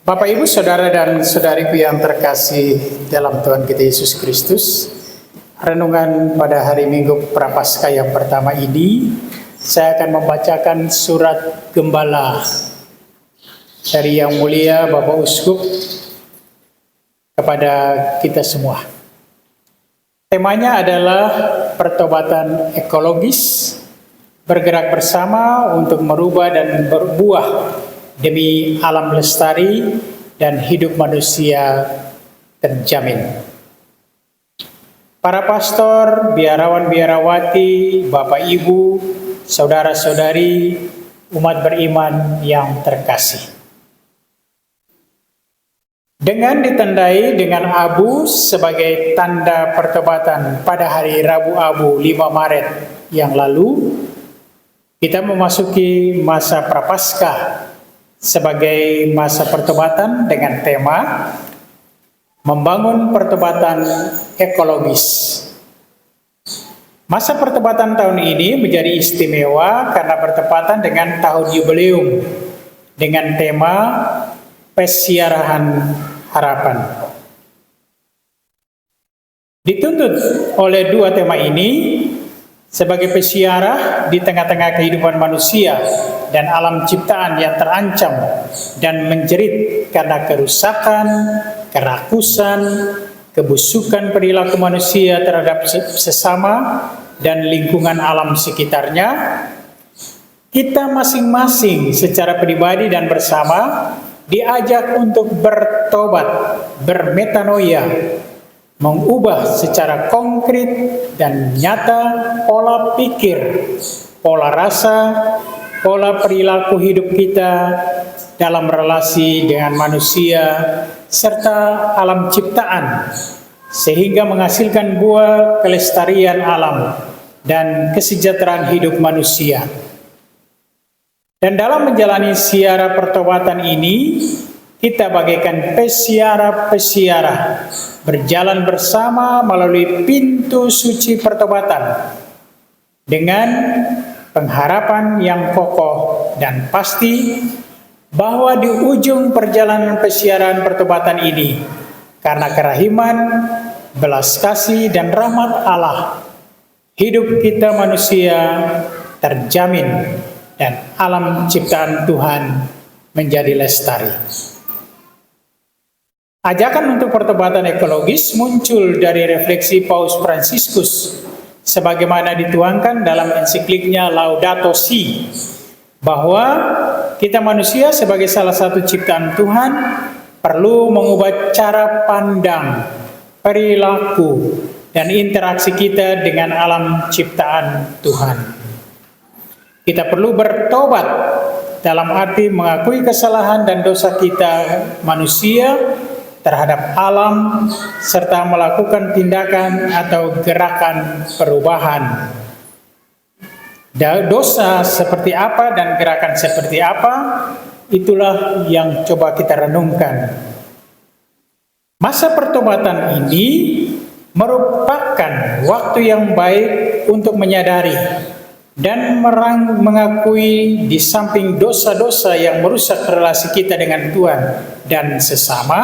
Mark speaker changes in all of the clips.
Speaker 1: Bapak, Ibu, Saudara dan Saudariku yang terkasih dalam Tuhan kita Yesus Kristus, renungan pada hari Minggu Prapaskah yang pertama ini, saya akan membacakan surat Gembala dari Yang Mulia Bapak Uskup kepada kita semua. Temanya adalah pertobatan ekologis, bergerak bersama untuk merubah dan berbuah demi alam lestari dan hidup manusia terjamin. Para pastor, biarawan-biarawati, Bapak Ibu, saudara-saudari, umat beriman yang terkasih. Dengan ditandai dengan abu sebagai tanda pertobatan pada hari Rabu Abu 5 Maret yang lalu, kita memasuki masa Prapaskah sebagai masa pertobatan dengan tema membangun pertobatan ekologis. Masa pertobatan tahun ini menjadi istimewa karena bertepatan dengan tahun jubileum dengan tema Pesiarahan Harapan. Dituntut oleh dua tema ini sebagai pesiarah di tengah-tengah kehidupan manusia dan alam ciptaan yang terancam dan menjerit karena kerusakan, kerakusan, kebusukan perilaku manusia terhadap sesama dan lingkungan alam sekitarnya, kita masing-masing secara pribadi dan bersama diajak untuk bertobat, bermetanoia, mengubah secara konkret dan nyata pola pikir, pola rasa, pola perilaku hidup kita dalam relasi dengan manusia serta alam ciptaan, sehingga menghasilkan buah kelestarian alam dan kesejahteraan hidup manusia. Dan dalam menjalani siara pertobatan ini, kita bagaikan pesiara-pesiara berjalan bersama melalui pintu suci pertobatan dengan pengharapan yang kokoh dan pasti bahwa di ujung perjalanan pesiaran pertobatan ini, karena kerahiman, belas kasih dan rahmat Allah, hidup kita manusia terjamin dan alam ciptaan Tuhan menjadi lestari. Ajakan untuk pertobatan ekologis muncul dari refleksi Paus Fransiskus sebagaimana dituangkan dalam ensikliknya Laudato Si, bahwa kita manusia sebagai salah satu ciptaan Tuhan perlu mengubah cara pandang, perilaku, dan interaksi kita dengan alam ciptaan Tuhan. Kita perlu bertobat dalam arti mengakui kesalahan dan dosa kita manusia terhadap alam serta melakukan tindakan atau gerakan perubahan. Dosa seperti apa dan gerakan seperti apa, itulah yang coba kita renungkan. Masa pertobatan ini merupakan waktu yang baik untuk menyadari dan mengakui di samping dosa-dosa yang merusak relasi kita dengan Tuhan dan sesama,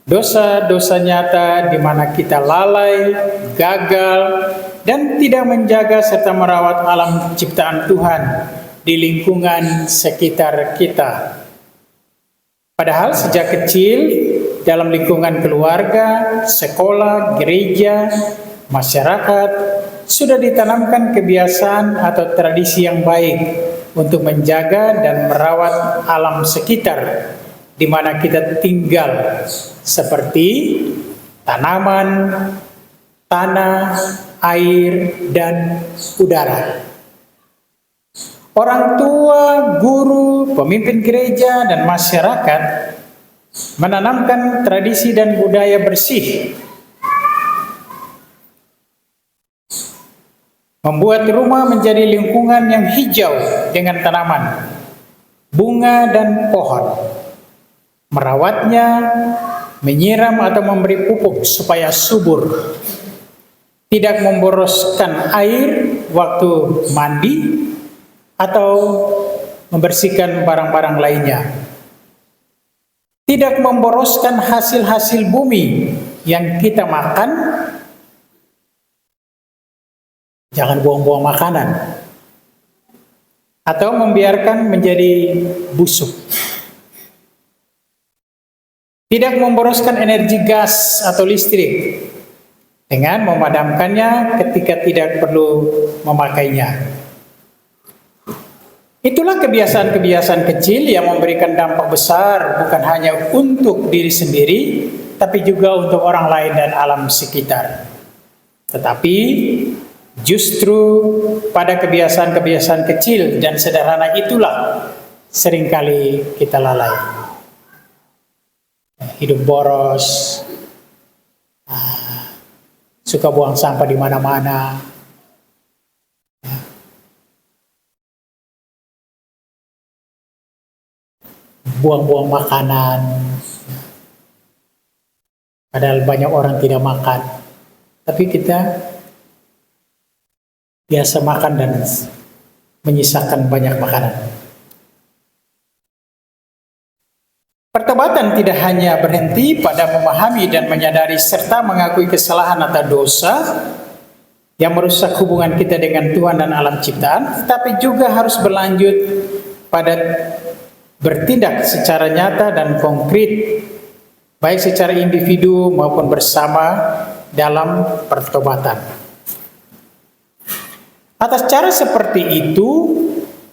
Speaker 1: dosa-dosa nyata di mana kita lalai, gagal, dan tidak menjaga serta merawat alam ciptaan Tuhan di lingkungan sekitar kita. Padahal sejak kecil, dalam lingkungan keluarga, sekolah, gereja, masyarakat, sudah ditanamkan kebiasaan atau tradisi yang baik untuk menjaga dan merawat alam sekitar di mana kita tinggal, seperti tanaman, tanah, air, dan udara. Orang tua, guru, pemimpin gereja, dan masyarakat menanamkan tradisi dan budaya bersih, membuat rumah menjadi lingkungan yang hijau dengan tanaman, bunga, dan pohon, merawatnya, menyiram atau memberi pupuk supaya subur, tidak memboroskan air waktu mandi atau membersihkan barang-barang lainnya. tidak memboroskan hasil-hasil bumi yang kita makan. Jangan buang-buang makanan atau membiarkan menjadi busuk. Tidak memboroskan energi gas atau listrik dengan memadamkannya ketika tidak perlu memakainya. Itulah kebiasaan-kebiasaan kecil yang memberikan dampak besar bukan hanya untuk diri sendiri, tapi juga untuk orang lain dan alam sekitar. Tetapi justru pada kebiasaan-kebiasaan kecil dan sederhana itulah seringkali kita lalai. Hidup boros, suka buang sampah di mana-mana, buang-buang makanan, padahal banyak orang tidak makan, tapi kita biasa makan dan menyisakan banyak makanan. Pertobatan tidak hanya berhenti pada memahami dan menyadari serta mengakui kesalahan atau dosa yang merusak hubungan kita dengan Tuhan dan alam ciptaan, tetapi juga harus berlanjut pada bertindak secara nyata dan konkret, baik secara individu maupun bersama dalam pertobatan. Atas cara seperti itu,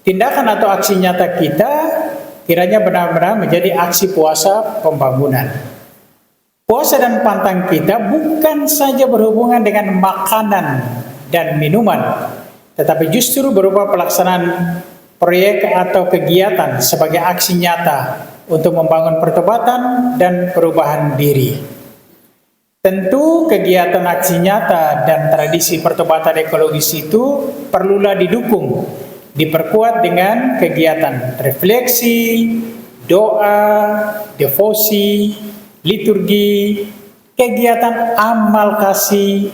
Speaker 1: tindakan atau aksi nyata kita kiranya benar-benar menjadi aksi puasa pembangunan. Puasa dan pantang kita bukan saja berhubungan dengan makanan dan minuman, tetapi justru berupa pelaksanaan proyek atau kegiatan sebagai aksi nyata untuk membangun pertobatan dan perubahan diri. Tentu kegiatan aksi nyata dan tradisi pertobatan ekologis itu perlulah didukung, diperkuat dengan kegiatan refleksi, doa, devosi, liturgi, kegiatan amal kasih,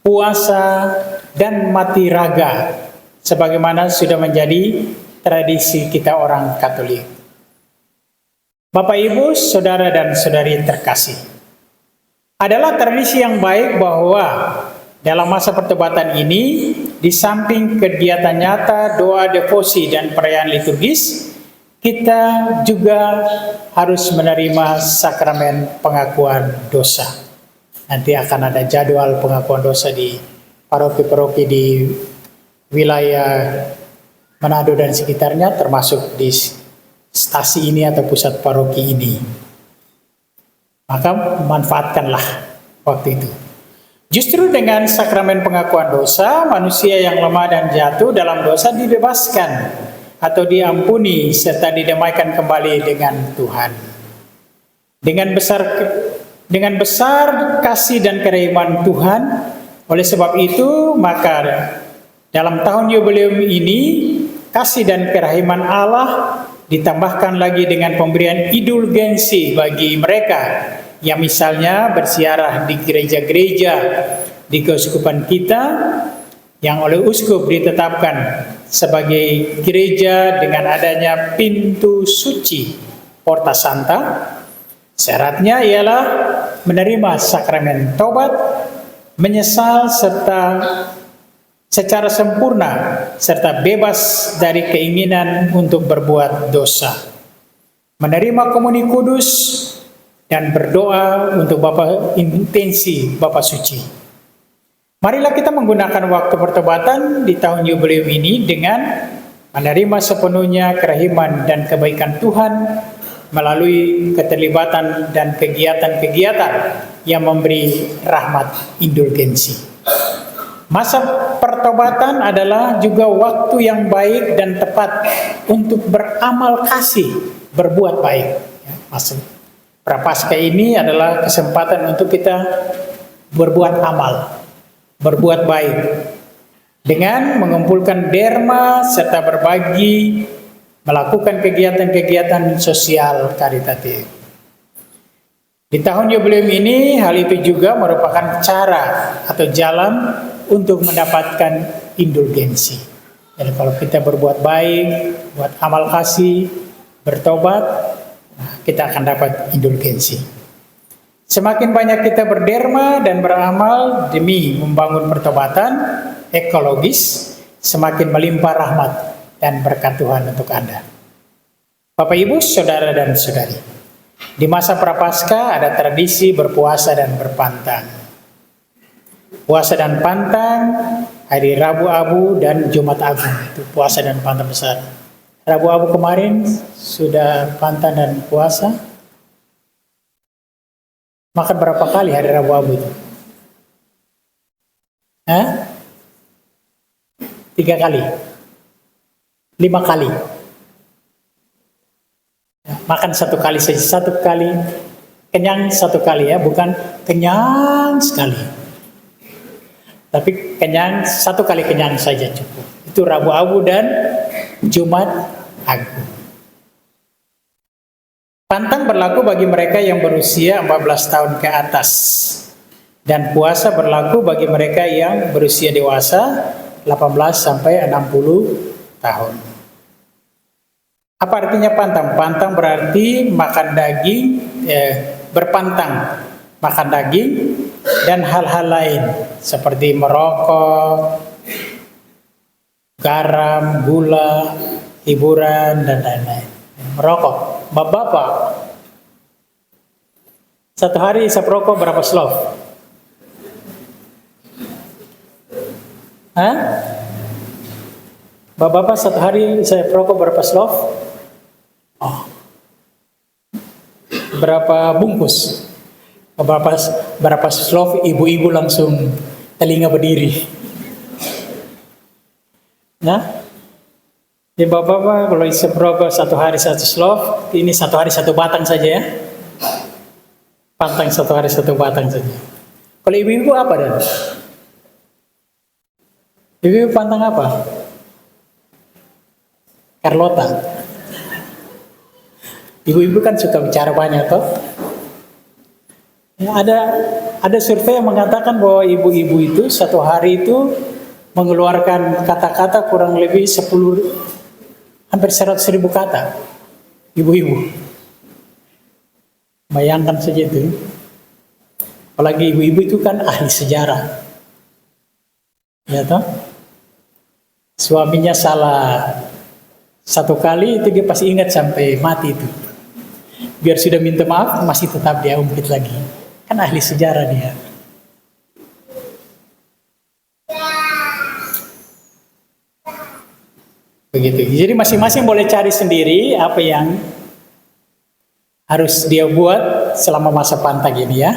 Speaker 1: puasa, dan mati raga, sebagaimana sudah menjadi tradisi kita orang Katolik. Bapak, Ibu, saudara dan saudari terkasih, adalah tradisi yang baik bahwa dalam masa pertobatan ini, di samping kegiatan nyata, doa, devosi, dan perayaan liturgis, kita juga harus menerima sakramen pengakuan dosa. Nanti akan ada jadwal pengakuan dosa di paroki-paroki di wilayah Manado dan sekitarnya, termasuk di stasi ini atau pusat paroki ini. Maka manfaatkanlah waktu itu. Justru dengan sakramen pengakuan dosa, manusia yang lemah dan jatuh dalam dosa dibebaskan atau diampuni serta didamaikan kembali dengan Tuhan. Dengan besar kasih dan kerahiman Tuhan, oleh sebab itu maka dalam tahun jubileum ini, kasih dan kerahiman Allah ditambahkan lagi dengan pemberian indulgensi bagi mereka yang misalnya bersiarah di gereja-gereja di keuskupan kita yang oleh uskup ditetapkan sebagai gereja dengan adanya pintu suci Porta Santa. Syaratnya ialah menerima sakramen tobat, menyesal serta secara sempurna serta bebas dari keinginan untuk berbuat dosa, menerima komuni kudus, dan berdoa untuk intensi Bapa Suci. Marilah kita menggunakan waktu pertobatan di tahun jubileum ini dengan menerima sepenuhnya kerahiman dan kebaikan Tuhan melalui keterlibatan dan kegiatan-kegiatan yang memberi rahmat indulgensi. Masa pertobatan adalah juga waktu yang baik dan tepat untuk beramal kasih, berbuat baik. Maksud Prapaskah ini adalah kesempatan untuk kita berbuat amal, berbuat baik, dengan mengumpulkan derma serta berbagi, melakukan kegiatan-kegiatan sosial karitatif. Di tahun jubileum ini, hal itu juga merupakan cara atau jalan untuk mendapatkan indulgensi. Jadi kalau kita berbuat baik, buat amal kasih, bertobat, kita akan dapat indulgensi. Semakin banyak kita berderma dan beramal demi membangun pertobatan ekologis, semakin melimpah rahmat dan berkat Tuhan untuk Anda. Bapak Ibu, Saudara dan Saudari, di masa Prapaskah ada tradisi berpuasa dan berpantang. Puasa dan pantang hari Rabu Abu dan Jumat Agung, itu puasa dan pantang besar. Rabu Abu kemarin sudah pantang dan puasa. Makan berapa kali hari Rabu Abu itu? 3 kali, 5 kali. Makan 1 kali saja, 1 kali kenyang, 1 kali ya, bukan kenyang sekali. Tapi kenyang, 1 kali kenyang saja cukup. Itu Rabu Abu dan Jumat Agung. Pantang berlaku bagi mereka yang berusia 14 tahun ke atas. Dan puasa berlaku bagi mereka yang berusia dewasa 18 sampai 60 tahun. Apa artinya pantang? Pantang berarti makan daging, berpantang, makan daging dan hal-hal lain seperti merokok, garam, gula, hiburan dan lain-lain. Merokok, bapak-bapak, 1 hari isap rokok berapa slov? Bapak-bapak 1 hari saya rokok berapa slov? Berapa bungkus? Berapa slov ibu-ibu langsung telinga berdiri? Jadi bapak-bapak kalau isap rokok 1 hari 1 slov, ini 1 hari 1 batang saja ya. Pantang 1 hari 1 batang saja. Kalau ibu-ibu apa dan? Ibu pantang apa? Carlota. Ibu-ibu kan suka bicara banyak toh. Ya, ada survei yang mengatakan bahwa ibu-ibu itu 1 hari itu mengeluarkan kata-kata kurang lebih 10, hampir 100.000 kata. Ibu-ibu. Bayangkan saja itu. Apalagi ibu-ibu itu kan ahli sejarah. Ya toh? Suaminya salah 1 kali itu dia pasti ingat sampai mati itu. Biar sudah minta maaf masih tetap dia ungkit lagi. Kan ahli sejarah dia. Begitu. Jadi masing-masing boleh cari sendiri apa yang harus dia buat selama masa pantang ini ya.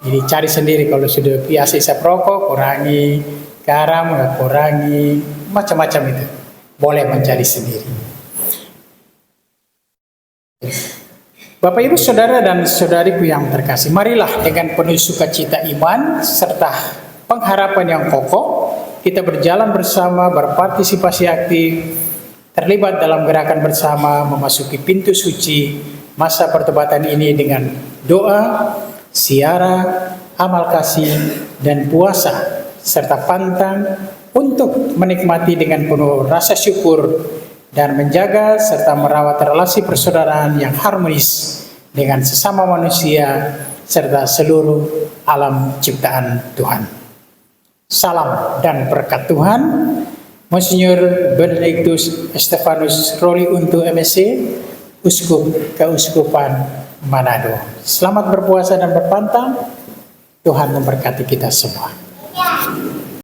Speaker 1: Jadi cari sendiri, kalau sudah biasa isap rokok kurangi, garam kurangi, macam-macam itu. Boleh mencari sendiri. Bapak Ibu Saudara dan Saudariku yang terkasih, marilah dengan penuh sukacita iman serta pengharapan yang kokoh kita berjalan bersama, berpartisipasi aktif, terlibat dalam gerakan bersama memasuki pintu suci masa pertobatan ini dengan doa, siara, amal kasih, dan puasa serta pantang untuk menikmati dengan penuh rasa syukur dan menjaga serta merawat relasi persaudaraan yang harmonis dengan sesama manusia serta seluruh alam ciptaan Tuhan. Salam dan berkat Tuhan. Monsinyur Benedictus Stephanus Roli untuk MSc, Uskup Keuskupan Manado. Selamat berpuasa dan berpantang. Tuhan memberkati kita semua.